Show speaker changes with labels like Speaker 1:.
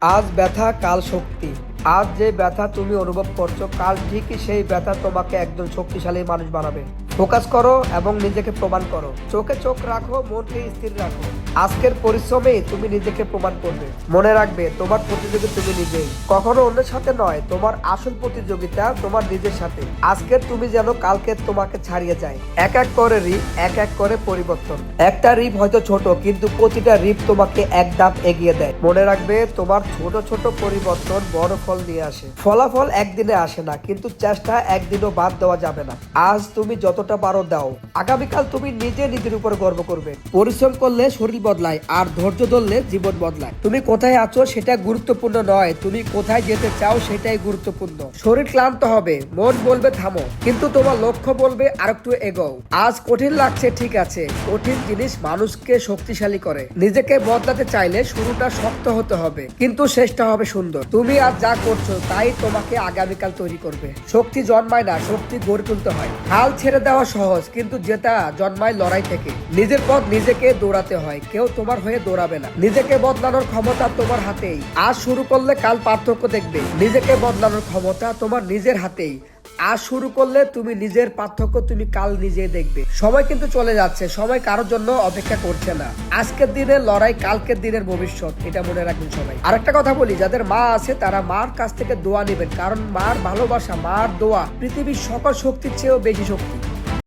Speaker 1: আজ ব্যথা কাল শক্তি। আজ যে ব্যথা তুমি অনুভব করছো, কাল ঠিকই সেই ব্যথা তোমাকে একজন শক্তিশালী মানুষ বানাবে। ফোকাস করো এবং নিজেকে প্রমাণ করো। চোখে চোখ রাখো, মনকে স্থির রাখো। আজকের পরিশ্রমে তুমি নিজেকে প্রমাণ করবে। মনে রাখবে, তোমার প্রতিযোগী তুমি নিজেই, কখনো অন্যের সাথে নয়। তোমার আসল প্রতিযোগিতা তোমার নিজের সাথে। আজকের তুমি যেন কালকে তোমাকে ছাড়িয়ে যায়। এক এক করে রিপ, এক এক করে পরিবর্তন। একটা রিপ হয়তো ছোট, কিন্তু প্রতিটা রিপ তোমাকে এক ধাপ এগিয়ে দেয়। মনে রাখবে, তোমার ছোট ছোট পরিবর্তন বড় ফল নিয়ে আসে। ফলাফল একদিনে আসে না, কিন্তু চেষ্টা একদিনও বাদ দেওয়া যাবে না। আজ তুমি যতটা পারো দাও, আগামীকাল তুমি নিজে নিজের উপর গর্ব করবে। পরিশ্রম করলে শরীর বদলায়, আর ধৈর্য ধরলে জীবন বদলায়। তুমি কোথায় আছো সেটা গুরুত্বপূর্ণ নয়, তুমি কোথায় যেতে চাও সেটাই গুরুত্বপূর্ণ। শরীর ক্লান্ত হবে, মন বলবে থামো, কিন্তু তোমার লক্ষ্য বলবে আরেকটু এগোও। আজ কঠিন লাগছে, ঠিক আছে। কঠিন জিনিস মানুষকে শক্তিশালী করে। নিজেকে বদলাতে চাইলে শুরুটা শক্ত হতে হবে, কিন্তু শেষটা হবে সুন্দর। তুমি আজ যা করছো তাই তোমাকে আগামীকাল তৈরি করবে। শক্তি জন্মায় না, শক্তি গড়ে তুলতে হয়। হাল ছেড়ে দেওয়া সহজ, কিন্তু জেতা জন্মায় লড়াই থেকে। নিজের পথ নিজেকে দৌড়াতে হয়, কেউ তোমার হয়ে দৌড়াবে না। নিজেকে বদলানোর ক্ষমতা তোমার হাতেই। আজ শুরু করলে কাল পার্থক্য দেখবে। নিজেকে বদলানোর ক্ষমতা তোমার নিজের হাতেই। আজ শুরু করলে তুমি নিজের পার্থক্য তুমি কাল নিজে দেখবে। সময় কিন্তু চলে যাচ্ছে, সময় কারোর জন্য অপেক্ষা করছে না। আজকের দিনের লড়াই কালকের দিনের ভবিষ্যৎ, এটা মনে রাখবেন সবাই। আরেকটা কথা বলি, যাদের মা আছে তারা মার কাছ থেকে দোয়া নেবেন, কারণ মার ভালোবাসা, মার দোয়া পৃথিবীর সকল শক্তির চেয়েও বেশি শক্তি।